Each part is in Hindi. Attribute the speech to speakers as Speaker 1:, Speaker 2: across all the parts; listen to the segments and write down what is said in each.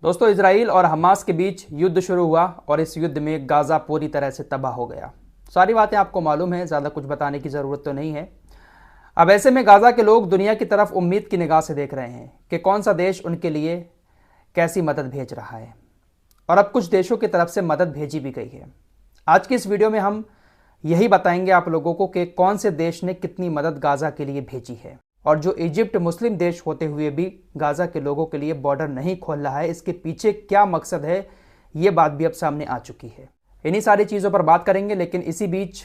Speaker 1: दोस्तों, इजराइल और हमास के बीच युद्ध शुरू हुआ और इस युद्ध में गाज़ा पूरी तरह से तबाह हो गया। सारी बातें आपको मालूम है, ज़्यादा कुछ बताने की ज़रूरत तो नहीं है। अब ऐसे में गाज़ा के लोग दुनिया की तरफ उम्मीद की निगाह से देख रहे हैं कि कौन सा देश उनके लिए कैसी मदद भेज रहा है, और अब कुछ देशों की तरफ से मदद भेजी भी गई है। आज की इस वीडियो में हम यही बताएंगे आप लोगों को कि कौन से देश ने कितनी मदद गाज़ा के लिए भेजी है, और जो इजिप्ट मुस्लिम देश होते हुए भी गाज़ा के लोगों के लिए बॉर्डर नहीं खोल रहा है, इसके पीछे क्या मकसद है, ये बात भी अब सामने आ चुकी है। इन्हीं सारी चीज़ों पर बात करेंगे, लेकिन इसी बीच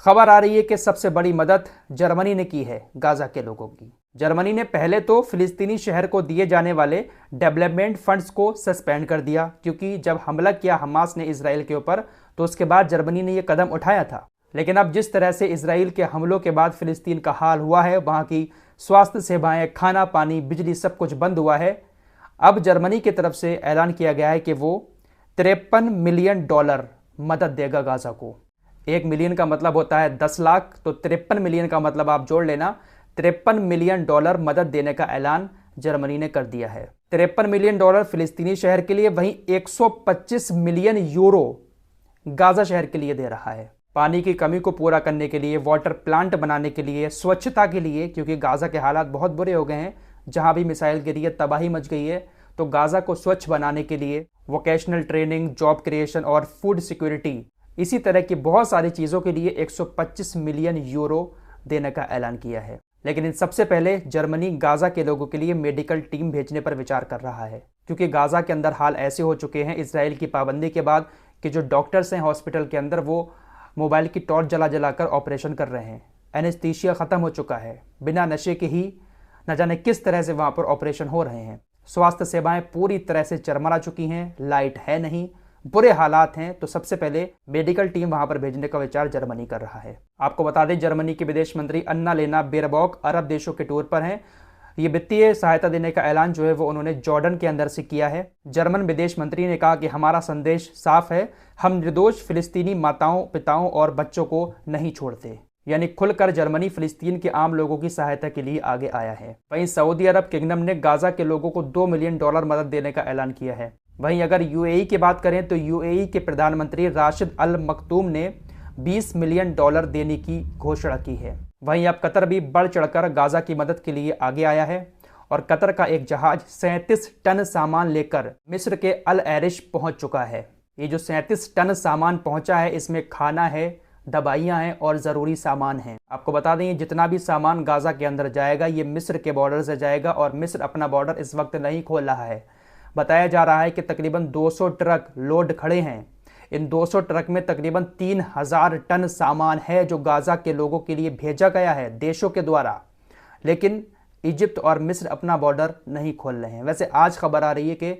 Speaker 1: खबर आ रही है कि सबसे बड़ी मदद जर्मनी ने की है गाज़ा के लोगों की। जर्मनी ने पहले तो फिलिस्तीनी शहर को दिए जाने वाले डेवलपमेंट फंड्स को सस्पेंड कर दिया, क्योंकि जब हमला किया हमास ने इसराइल के ऊपर तो उसके बाद जर्मनी ने यह कदम उठाया था। लेकिन अब जिस तरह से इसराइल के हमलों के बाद फिलिस्तीन का हाल हुआ है, वहाँ की स्वास्थ्य सेवाएं, खाना पानी, बिजली सब कुछ बंद हुआ है। अब जर्मनी की तरफ से ऐलान किया गया है कि वो $53 मिलियन मदद देगा गाज़ा को। 1 मिलियन का मतलब होता है 10 लाख, तो 53 मिलियन का मतलब आप जोड़ लेना, $53 मिलियन मदद देने का ऐलान जर्मनी ने कर दिया है। $53 मिलियन फिलिस्तीनी शहर के लिए, वहीं 125 मिलियन यूरो गाज़ा शहर के लिए दे रहा है। पानी की कमी को पूरा करने के लिए, वाटर प्लांट बनाने के लिए, स्वच्छता के लिए, क्योंकि गाज़ा के हालात बहुत बुरे हो गए हैं। जहां भी मिसाइल गिरी है तबाही मच गई है, तो गाज़ा को स्वच्छ बनाने के लिए वोकेशनल ट्रेनिंग, जॉब क्रिएशन और फूड सिक्योरिटी, इसी तरह की बहुत सारी चीज़ों के लिए 125 मिलियन यूरो देने का ऐलान किया है। लेकिन इन सबसे पहले जर्मनी गाज़ा के लोगों के लिए मेडिकल टीम भेजने पर विचार कर रहा है, क्योंकि गाज़ा के अंदर हाल ऐसे हो चुके हैं इसराइल की पाबंदी के बाद कि जो डॉक्टर्स हैं हॉस्पिटल के अंदर, वो मोबाइल की टॉर्च जला जलाकर ऑपरेशन कर रहे हैं। एनेस्थीसिया ख़त्म हो चुका है, बिना नशे के ही न जाने किस तरह से वहाँ पर ऑपरेशन हो रहे हैं। स्वास्थ्य सेवाएं पूरी तरह से चरमरा चुकी हैं, लाइट है नहीं, बुरे हालात हैं। तो सबसे पहले मेडिकल टीम वहाँ पर भेजने का विचार जर्मनी कर रहा है। आपको बता दें, जर्मनी की विदेश मंत्री अन्नालेना बेरबॉक अरब देशों के टूर पर हैं। ये वित्तीय सहायता देने का ऐलान जो है वो उन्होंने जॉर्डन के अंदर से किया है। जर्मन विदेश मंत्री ने कहा कि हमारा संदेश साफ है, हम निर्दोष फिलिस्तीनी माताओं, पिताओं और बच्चों को नहीं छोड़ते। यानी खुलकर जर्मनी फिलिस्तीन के आम लोगों की सहायता के लिए आगे आया है। वहीं सऊदी अरब किंगडम ने गाज़ा के लोगों को $2 मिलियन मदद देने का ऐलान किया है। वहीं अगर यूएई की बात करें तो यूएई के प्रधानमंत्री राशिद अल मखतूम ने $20 मिलियन देने की घोषणा की है। वहीं अब कतर भी बढ़ चढ़कर गाज़ा की मदद के लिए आगे आया है, और कतर का एक जहाज 37 टन सामान लेकर मिस्र के अल एरिश पहुंच चुका है। ये जो 37 टन सामान पहुंचा है, इसमें खाना है, दवाइयां हैं और ज़रूरी सामान हैं। आपको बता दें, जितना भी सामान गाज़ा के अंदर जाएगा ये मिस्र के बॉर्डर से जाएगा, और मिस्र अपना बॉर्डर इस वक्त नहीं खोल रहा है। बताया जा रहा है कि तकरीबन 200 ट्रक लोड खड़े हैं। इन 200 ट्रक में तकरीबन 3000 टन सामान है जो गाज़ा के लोगों के लिए भेजा गया है देशों के द्वारा। लेकिन इजिप्ट और मिस्र अपना बॉर्डर नहीं खोल रहे हैं। वैसे आज खबर आ रही है कि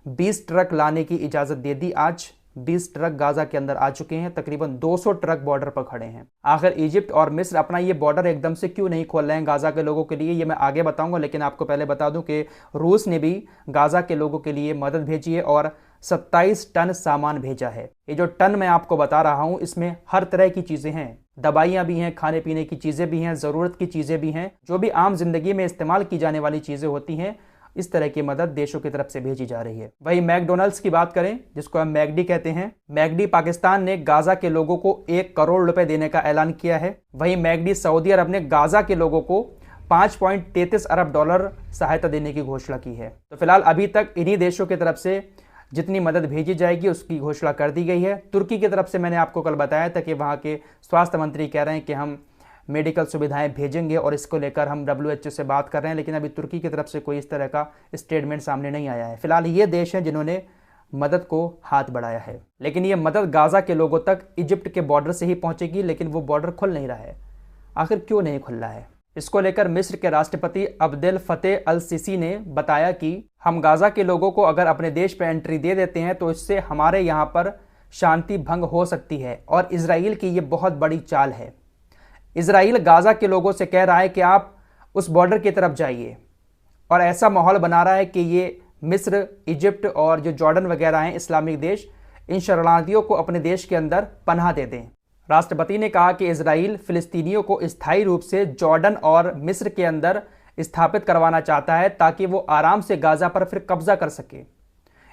Speaker 1: 20 ट्रक लाने की इजाज़त दे दी। आज 20 ट्रक गाज़ा के अंदर आ चुके हैं, तकरीबन 200 ट्रक बॉर्डर पर खड़े हैं। आखिर इजिप्ट और मिस्र अपना ये बॉर्डर एकदम से क्यों नहीं खोल रहे हैं गाज़ा के लोगों के लिए, ये मैं आगे बताऊंगा। लेकिन आपको पहले बता दूं कि रूस ने भी गाज़ा के लोगों के लिए मदद भेजी है और 27 टन सामान भेजा है। ये जो टन मैं आपको बता रहा हूं, इसमें हर तरह की चीज़ें हैं, दवाइयाँ भी हैं, खाने पीने की चीज़ें भी हैं, ज़रूरत की चीज़ें भी हैं, जो भी आम जिंदगी में इस्तेमाल की जाने वाली चीज़ें होती हैं, इस तरह की मदद देशों की तरफ से भेजी जा रही है। वहीं मैकडोनल्ड्स की बात करें, जिसको हम मैकडी कहते हैं, मैकडी पाकिस्तान ने गाज़ा के लोगों को $1 करोड़ देने का ऐलान किया है। वहीं मैकडी सऊदी अरब ने गाज़ा के लोगों को $5.33 अरब सहायता देने की घोषणा की है। तो फिलहाल अभी तक इन्हीं देशों की तरफ से जितनी मदद भेजी जाएगी उसकी घोषणा कर दी गई है। तुर्की की तरफ से मैंने आपको कल बताया था कि वहाँ के स्वास्थ्य मंत्री कह रहे हैं कि हम मेडिकल सुविधाएं भेजेंगे, और इसको लेकर हम WHO से बात कर रहे हैं। लेकिन अभी तुर्की की तरफ से कोई इस तरह का स्टेटमेंट सामने नहीं आया है। फिलहाल ये देश हैं जिन्होंने मदद को हाथ बढ़ाया है। लेकिन ये मदद गाज़ा के लोगों तक इजिप्ट के बॉर्डर से ही पहुंचेगी, लेकिन वो बॉर्डर खुल नहीं रहा है। आखिर क्यों नहीं खुल रहा है? इसको लेकर मिस्र के राष्ट्रपति अब्देल फतेह अल सीसी ने बताया कि हम गाज़ा के लोगों को अगर अपने देश पर एंट्री दे देते हैं तो इससे हमारे यहाँ पर शांति भंग हो सकती है, और इजराइल की ये बहुत बड़ी चाल है। इजराइल गाज़ा के लोगों से कह रहा है कि आप उस बॉर्डर की तरफ जाइए, और ऐसा माहौल बना रहा है कि ये मिस्र, इजिप्ट और जो जॉर्डन वगैरह हैं इस्लामिक देश, इन शरणार्थियों को अपने देश के अंदर पनाह दे दें। राष्ट्रपति ने कहा कि इजराइल फिलिस्तीनियों को स्थायी रूप से जॉर्डन और मिस्र के अंदर स्थापित करवाना चाहता है, ताकि वो आराम से गाज़ा पर फिर कब्जा कर सके।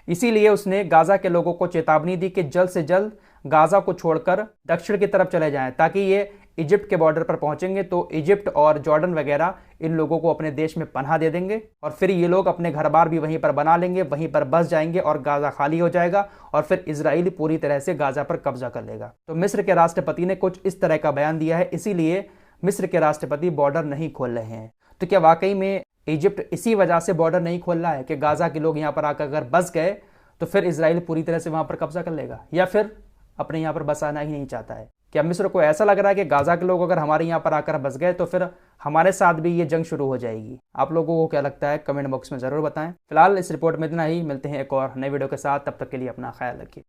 Speaker 1: इसीलिए उसने गाजा के लोगों को चेतावनी दी कि जल्द से जल्द गाजा को छोड़कर दक्षिण की तरफ चले जाएं, ताकि ये इजिप्ट के बॉर्डर पर पहुंचेंगे तो इजिप्ट और जॉर्डन वगैरह इन लोगों को अपने देश में पनाह दे देंगे और फिर ये लोग अपने घर बार भी वहीं पर बना लेंगे, वहीं पर बस जाएंगे और गाजा खाली हो जाएगा और फिर इजराइल पूरी तरह से गाजा पर कब्जा कर लेगा। तो मिस्र के राष्ट्रपति ने कुछ इस तरह का बयान दिया है, इसीलिए मिस्र के राष्ट्रपति बॉर्डर नहीं खोल रहे हैं। तो क्या वाकई में इजिप्ट इसी वजह से बॉर्डर नहीं खोल रहा है कि गाजा के लोग यहाँ पर आकर अगर बस गए तो फिर इजराइल पूरी तरह से वहां पर कब्जा कर लेगा, या फिर अपने यहाँ पर बस आना ही नहीं चाहता है? क्या मिस्र को ऐसा लग रहा है कि गाजा के लोग अगर हमारे यहाँ पर आकर बस गए तो फिर हमारे साथ भी ये जंग शुरू हो जाएगी? आप लोगों को क्या लगता है कमेंट बॉक्स में ज़रूर बताएं। फिलहाल इस रिपोर्ट में इतना ही, मिलते हैं एक और नए वीडियो के साथ, तब तक के लिए अपना ख्याल रखिए।